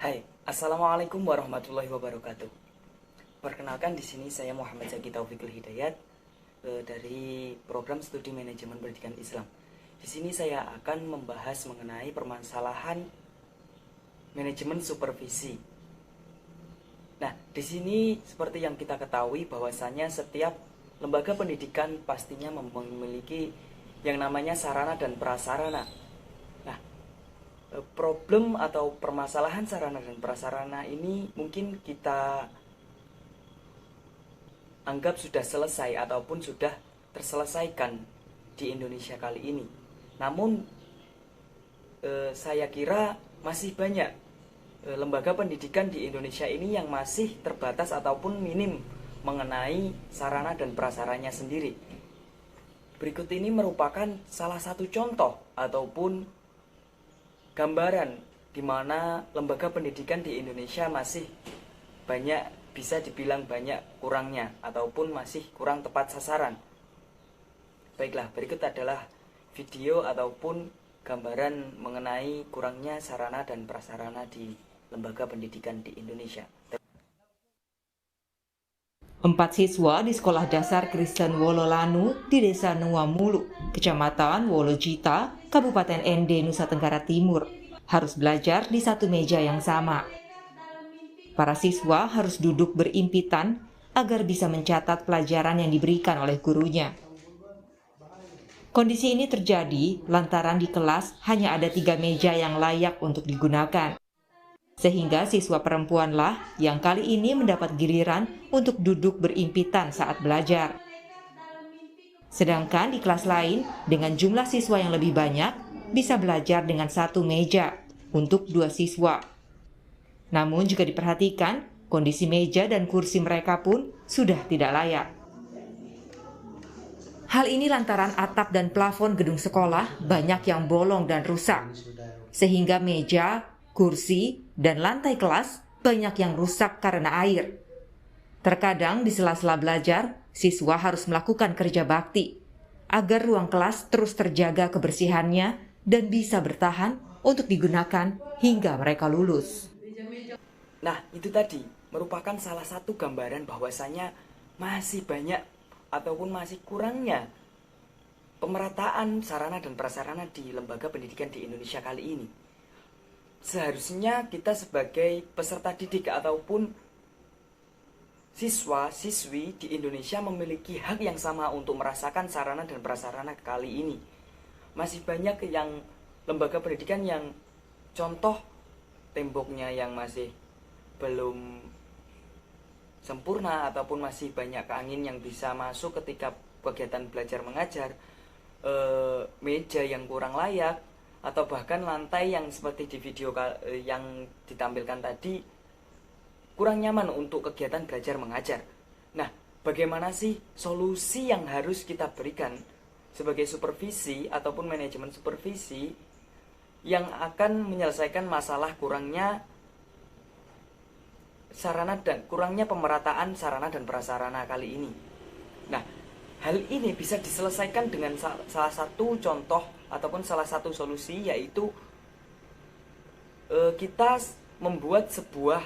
Hai, assalamualaikum warahmatullahi wabarakatuh. Perkenalkan di sini saya Muhammad Zaki Taufikul Hidayat dari program studi manajemen pendidikan Islam. Di sini saya akan membahas mengenai permasalahan manajemen supervisi. Nah, di sini seperti yang kita ketahui bahwasanya setiap lembaga pendidikan pastinya memiliki yang namanya sarana dan prasarana. Nah, problem atau permasalahan sarana dan prasarana ini mungkin kita anggap sudah selesai ataupun sudah terselesaikan di Indonesia kali ini. Namun saya kira masih banyak lembaga pendidikan di Indonesia ini yang masih terbatas ataupun minim mengenai sarana dan prasarannya sendiri. Berikut ini merupakan salah satu contoh ataupun gambaran di mana lembaga pendidikan di Indonesia masih banyak, bisa dibilang banyak kurangnya ataupun masih kurang tepat sasaran. Baiklah, berikut adalah video ataupun gambaran mengenai kurangnya sarana dan prasarana di lembaga pendidikan di Indonesia. 4 siswa di Sekolah Dasar Kristen Wololanu di Desa Nuwamulu, Kecamatan Wolojita, Kabupaten Ende, Nusa Tenggara Timur, harus belajar di satu meja yang sama. Para siswa harus duduk berimpitan agar bisa mencatat pelajaran yang diberikan oleh gurunya. Kondisi ini terjadi lantaran di kelas hanya ada 3 meja yang layak untuk digunakan. Sehingga siswa perempuanlah yang kali ini mendapat giliran untuk duduk berimpitan saat belajar. Sedangkan di kelas lain, dengan jumlah siswa yang lebih banyak, bisa belajar dengan satu meja untuk 2 siswa. Namun jika diperhatikan, kondisi meja dan kursi mereka pun sudah tidak layak. Hal ini lantaran atap dan plafon gedung sekolah banyak yang bolong dan rusak, sehingga meja, kursi, dan lantai kelas banyak yang rusak karena air. Terkadang di sela-sela belajar, siswa harus melakukan kerja bakti agar ruang kelas terus terjaga kebersihannya dan bisa bertahan untuk digunakan hingga mereka lulus. Nah, itu tadi merupakan salah satu gambaran bahwasanya masih banyak ataupun masih kurangnya pemerataan sarana dan prasarana di lembaga pendidikan di Indonesia kali ini. Seharusnya kita sebagai peserta didik ataupun siswa-siswi di Indonesia memiliki hak yang sama untuk merasakan sarana dan prasarana kali ini. Masih banyak yang lembaga pendidikan yang contoh temboknya yang masih belum sempurna ataupun masih banyak angin yang bisa masuk ketika kegiatan belajar mengajar, meja yang kurang layak, atau bahkan lantai yang seperti di video yang ditampilkan tadi kurang nyaman untuk kegiatan belajar mengajar. Nah, bagaimana sih solusi yang harus kita berikan sebagai supervisi ataupun manajemen supervisi yang akan menyelesaikan masalah kurangnya sarana dan kurangnya pemerataan sarana dan prasarana kali ini? Nah, hal ini bisa diselesaikan dengan salah satu contoh ataupun salah satu solusi, yaitu kita membuat sebuah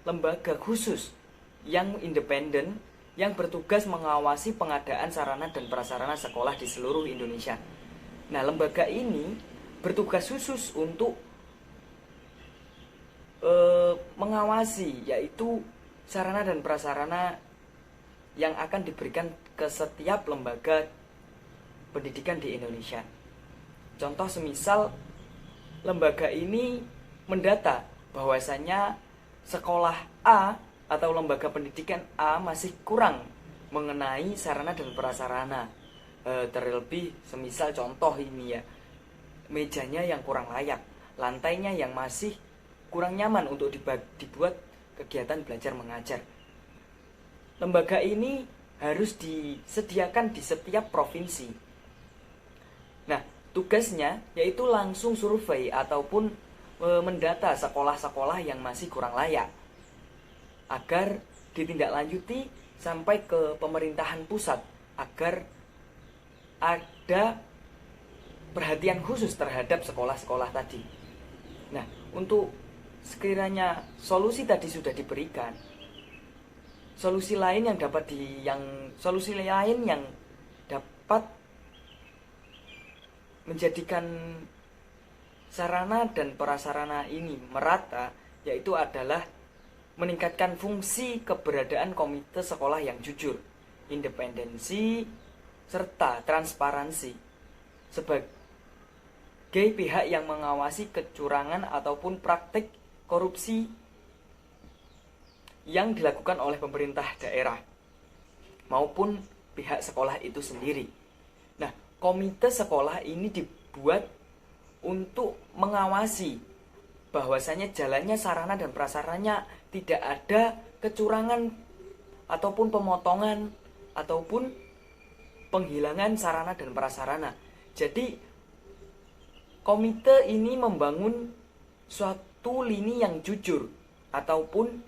lembaga khusus yang independen yang bertugas mengawasi pengadaan sarana dan prasarana sekolah di seluruh Indonesia. Nah, lembaga ini bertugas khusus untuk mengawasi, yaitu sarana dan prasarana yang akan diberikan ke setiap lembaga pendidikan di Indonesia. Contoh semisal lembaga ini mendata bahwasanya sekolah A atau lembaga pendidikan A masih kurang mengenai sarana dan prasarana. Terlebih semisal contoh ini ya, mejanya yang kurang layak, lantainya yang masih kurang nyaman untuk dibuat kegiatan belajar mengajar. Lembaga ini harus disediakan di setiap provinsi. Nah, tugasnya yaitu langsung survei ataupun mendata sekolah-sekolah yang masih kurang layak agar ditindaklanjuti sampai ke pemerintahan pusat agar ada perhatian khusus terhadap sekolah-sekolah tadi. Nah, untuk sekiranya solusi tadi sudah diberikan, solusi lain yang dapat menjadikan sarana dan prasarana ini merata, yaitu adalah meningkatkan fungsi keberadaan komite sekolah yang jujur, independensi, serta transparansi sebagai pihak yang mengawasi kecurangan ataupun praktik korupsi yang dilakukan oleh pemerintah daerah maupun pihak sekolah itu sendiri. Nah, komite sekolah ini dibuat untuk mengawasi bahwasanya jalannya sarana dan prasarananya tidak ada kecurangan ataupun pemotongan ataupun penghilangan sarana dan prasarana. Jadi komite ini membangun suatu lini yang jujur, ataupun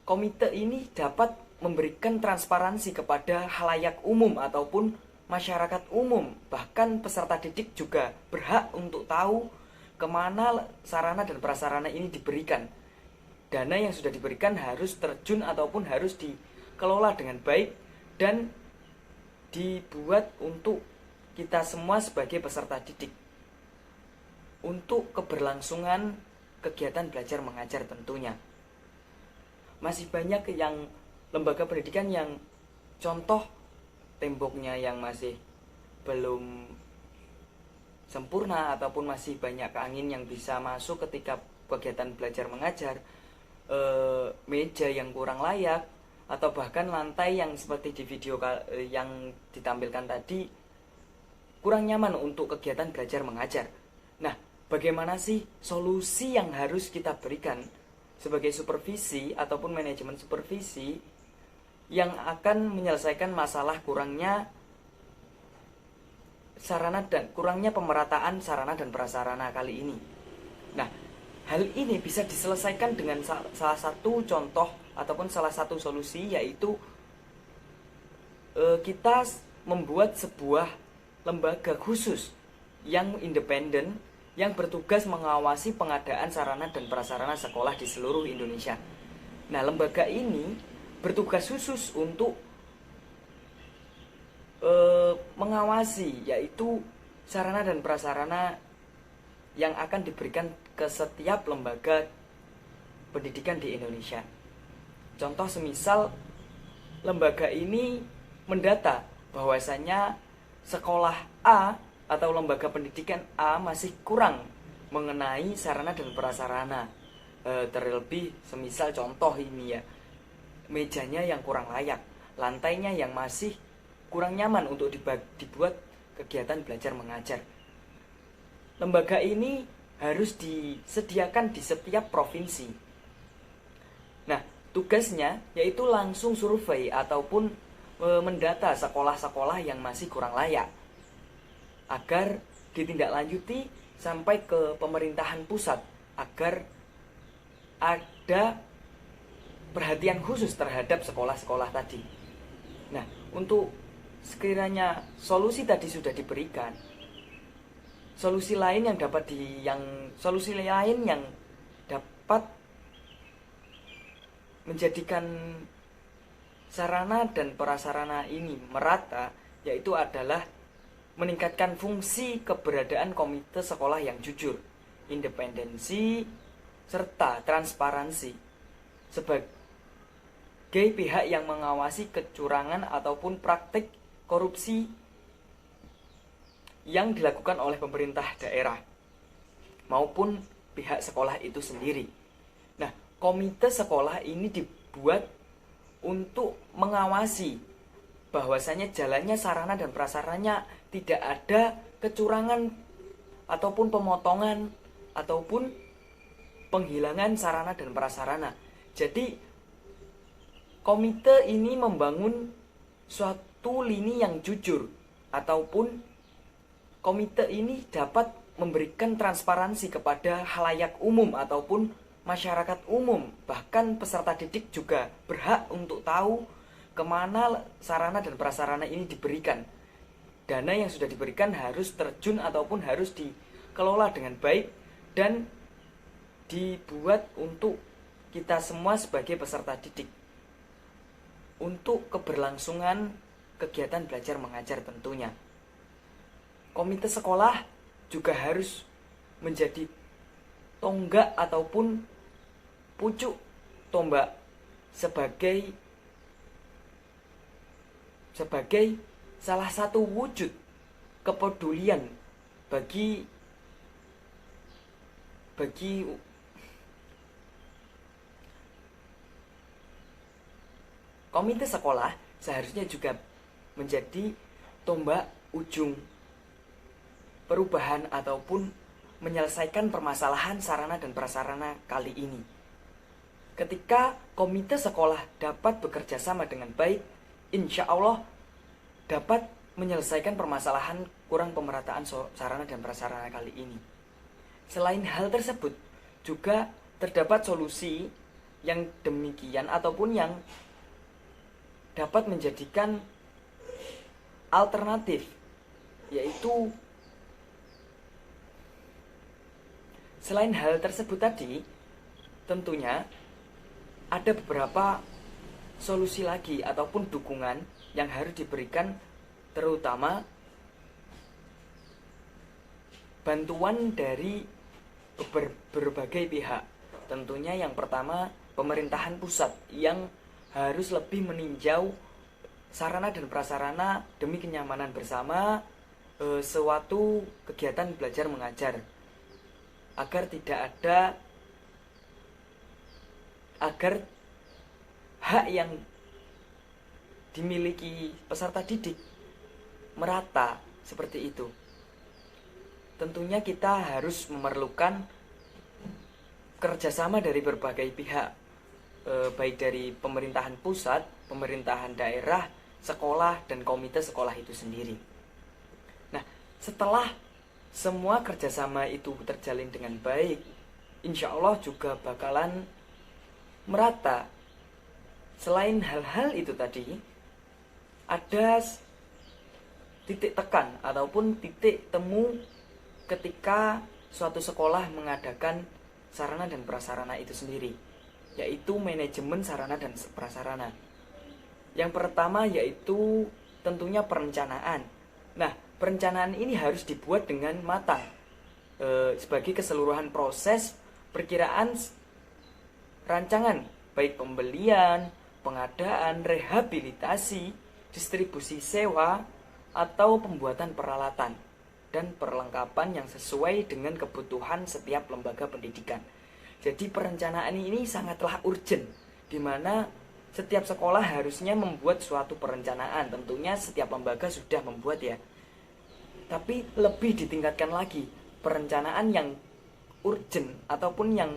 komite ini dapat memberikan transparansi kepada halayak umum ataupun masyarakat umum. Bahkan peserta didik juga berhak untuk tahu kemana sarana dan prasarana ini diberikan. Dana yang sudah diberikan harus terjun ataupun harus dikelola dengan baik dan dibuat untuk kita semua sebagai peserta didik, untuk keberlangsungan kegiatan belajar mengajar tentunya. Masih banyak yang lembaga pendidikan yang contoh temboknya yang masih belum sempurna ataupun masih banyak angin yang bisa masuk ketika kegiatan belajar mengajar, meja yang kurang layak, atau bahkan lantai yang seperti di video yang ditampilkan tadi kurang nyaman untuk kegiatan belajar mengajar. Nah, bagaimana sih solusi yang harus kita berikan sebagai supervisi ataupun manajemen supervisi yang akan menyelesaikan masalah kurangnya pemerataan sarana dan prasarana kali ini? Nah, hal ini bisa diselesaikan dengan salah satu contoh ataupun salah satu solusi, yaitu kita membuat sebuah lembaga khusus yang independen yang bertugas mengawasi pengadaan sarana dan prasarana sekolah di seluruh Indonesia. Nah, lembaga ini bertugas khusus untuk mengawasi, yaitu sarana dan prasarana yang akan diberikan ke setiap lembaga pendidikan di Indonesia. Contoh semisal lembaga ini mendata bahwasanya sekolah A atau lembaga pendidikan A masih kurang mengenai sarana dan prasarana, terlebih semisal contoh ini ya, mejanya yang kurang layak, lantainya yang masih kurang nyaman untuk dibuat kegiatan belajar mengajar. Lembaga ini harus disediakan di setiap provinsi. Nah, tugasnya yaitu langsung survei ataupun mendata sekolah-sekolah yang masih kurang layak agar ditindaklanjuti sampai ke pemerintahan pusat agar ada perhatian khusus terhadap sekolah-sekolah tadi. Nah, untuk sekiranya solusi tadi sudah diberikan, solusi lain yang dapat menjadikan sarana dan prasarana ini merata, yaitu adalah meningkatkan fungsi keberadaan komite sekolah yang jujur, independensi, serta transparansi sebagai pihak yang mengawasi kecurangan ataupun praktik korupsi yang dilakukan oleh pemerintah daerah maupun pihak sekolah itu sendiri. Nah, komite sekolah ini dibuat untuk mengawasi bahwasanya jalannya sarana dan prasarananya tidak ada kecurangan ataupun pemotongan ataupun penghilangan sarana dan prasarana. Jadi komite ini membangun suatu lini yang jujur, ataupun komite ini dapat memberikan transparansi kepada halayak umum ataupun masyarakat umum. Bahkan peserta didik juga berhak untuk tahu kemana sarana dan prasarana ini diberikan. Dana yang sudah diberikan harus terjun ataupun harus dikelola dengan baik dan dibuat untuk kita semua sebagai peserta didik, untuk keberlangsungan kegiatan belajar mengajar tentunya. Komite sekolah juga harus menjadi tonggak ataupun pucuk tombak sebagai salah satu wujud kepedulian bagi komite sekolah seharusnya juga menjadi tombak ujung perubahan ataupun menyelesaikan permasalahan sarana dan prasarana kali ini. Ketika komite sekolah dapat bekerja sama dengan baik, insya Allah dapat menyelesaikan permasalahan kurang pemerataan sarana dan prasarana kali ini. Selain hal tersebut, juga terdapat solusi yang demikian ataupun yang dapat menjadikan alternatif, yaitu selain hal tersebut tadi, tentunya ada beberapa solusi lagi ataupun dukungan yang harus diberikan, terutama bantuan dari berbagai pihak. Tentunya yang pertama pemerintahan pusat yang harus lebih meninjau sarana dan prasarana demi kenyamanan bersama suatu kegiatan belajar mengajar, agar hak yang dimiliki peserta didik merata seperti itu. Tentunya kita harus memerlukan kerjasama dari berbagai pihak, baik dari pemerintahan pusat, pemerintahan daerah, sekolah, dan komite sekolah itu sendiri. Nah, setelah semua kerjasama itu terjalin dengan baik, insya Allah juga bakalan merata. Selain hal-hal itu tadi, ada titik tekan ataupun titik temu ketika suatu sekolah mengadakan sarana dan prasarana itu sendiri, yaitu manajemen sarana dan prasarana. Yang pertama yaitu tentunya perencanaan. Nah, perencanaan ini harus dibuat dengan matang sebagai keseluruhan proses perkiraan rancangan, baik pembelian, pengadaan, rehabilitasi, distribusi sewa, atau pembuatan peralatan dan perlengkapan yang sesuai dengan kebutuhan setiap lembaga pendidikan. Jadi perencanaan ini sangatlah urgent, di mana setiap sekolah harusnya membuat suatu perencanaan. Tentunya setiap lembaga sudah membuat ya. Tapi lebih ditingkatkan lagi, perencanaan yang urgent ataupun yang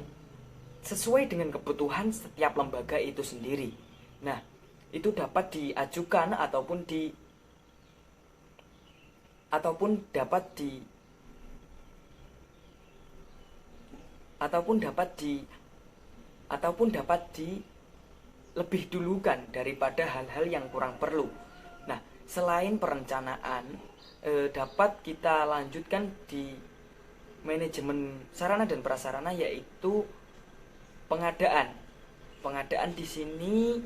sesuai dengan kebutuhan setiap lembaga itu sendiri. Nah, itu dapat diajukan ataupun dapat di lebih dulukan daripada hal-hal yang kurang perlu. Nah, selain perencanaan, dapat kita lanjutkan di manajemen sarana dan prasarana, yaitu pengadaan. Pengadaan di sini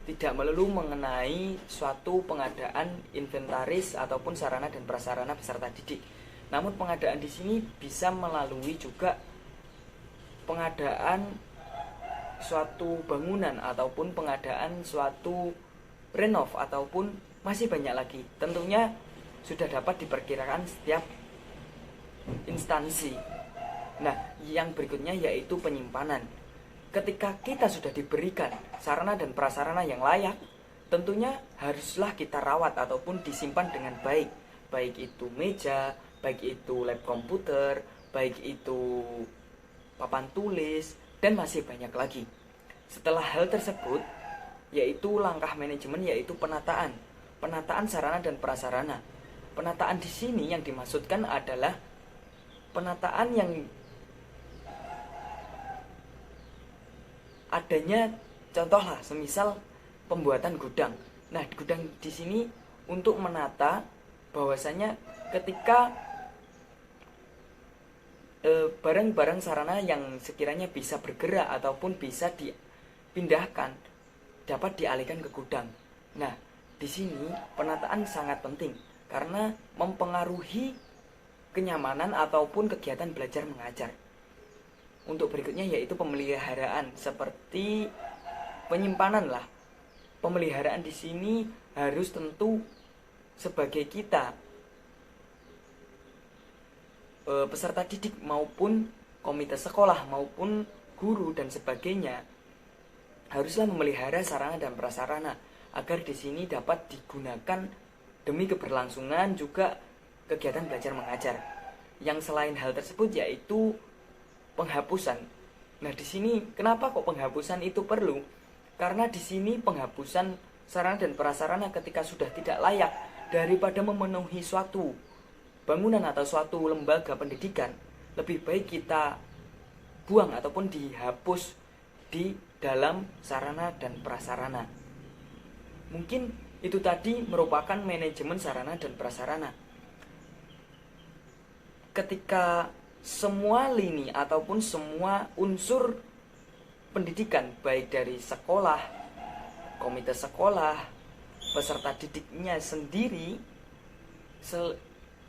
tidak melulu mengenai suatu pengadaan inventaris ataupun sarana dan prasarana peserta didik. Namun pengadaan di sini bisa melalui juga pengadaan suatu bangunan ataupun pengadaan suatu renov ataupun masih banyak lagi. Tentunya sudah dapat diperkirakan setiap instansi. Nah, yang berikutnya yaitu penyimpanan. Ketika kita sudah diberikan sarana dan prasarana yang layak, tentunya haruslah kita rawat ataupun disimpan dengan baik. Baik itu meja, baik itu lab komputer, baik itu papan tulis, dan masih banyak lagi. Setelah hal tersebut, yaitu langkah manajemen, yaitu penataan. Penataan sarana dan prasarana. Penataan di sini yang dimaksudkan adalah penataan yang adanya, contohlah semisal pembuatan gudang. Nah, gudang di sini untuk menata bahwasanya ketika barang-barang sarana yang sekiranya bisa bergerak ataupun bisa dipindahkan dapat dialihkan ke gudang. Nah, di sini penataan sangat penting karena mempengaruhi kenyamanan ataupun kegiatan belajar mengajar. Untuk berikutnya yaitu pemeliharaan, seperti penyimpanan lah. Pemeliharaan di sini harus tentu sebagai kita peserta didik maupun komite sekolah maupun guru dan sebagainya haruslah memelihara sarana dan prasarana agar di sini dapat digunakan demi keberlangsungan juga kegiatan belajar mengajar. Yang selain hal tersebut yaitu penghapusan. Nah, di sini kenapa kok penghapusan itu perlu? Karena di sini penghapusan sarana dan prasarana ketika sudah tidak layak daripada memenuhi suatu bangunan atau suatu lembaga pendidikan, lebih baik kita buang ataupun dihapus di dalam sarana dan prasarana. Mungkin itu tadi merupakan manajemen sarana dan prasarana. Ketika semua lini ataupun semua unsur pendidikan, baik dari sekolah, komite sekolah, peserta didiknya sendiri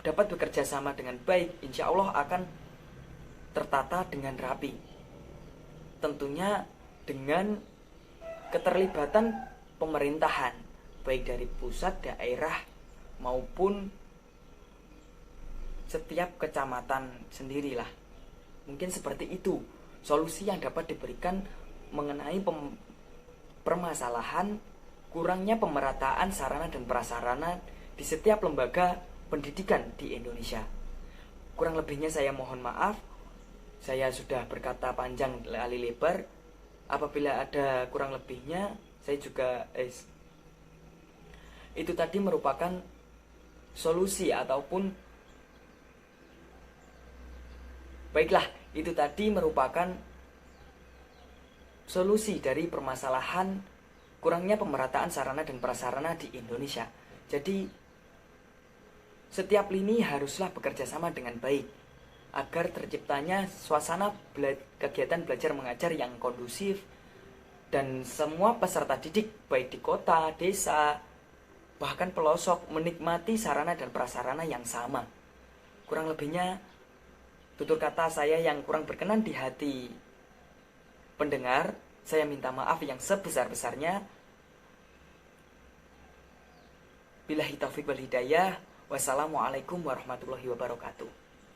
dapat bekerja sama dengan baik, insya Allah akan tertata dengan rapi. Tentunya dengan keterlibatan pemerintahan, baik dari pusat, daerah, maupun setiap kecamatan sendirilah. Mungkin seperti itu solusi yang dapat diberikan mengenai permasalahan kurangnya pemerataan sarana dan prasarana di setiap lembaga pendidikan di Indonesia. Kurang lebihnya saya mohon maaf. Saya sudah berkata panjang kali lebar. Apabila ada kurang lebihnya, saya juga itu tadi merupakan solusi ataupun baiklah, itu tadi merupakan solusi dari permasalahan kurangnya pemerataan sarana dan prasarana di Indonesia. Jadi setiap lini haruslah bekerja sama dengan baik agar terciptanya suasana kegiatan belajar mengajar yang kondusif dan semua peserta didik baik di kota, desa, bahkan pelosok menikmati sarana dan prasarana yang sama. Kurang lebihnya tutur kata saya yang kurang berkenan di hati pendengar, saya minta maaf yang sebesar-besarnya. Billahi taufik wal hidayah. Wassalamualaikum warahmatullahi wabarakatuh.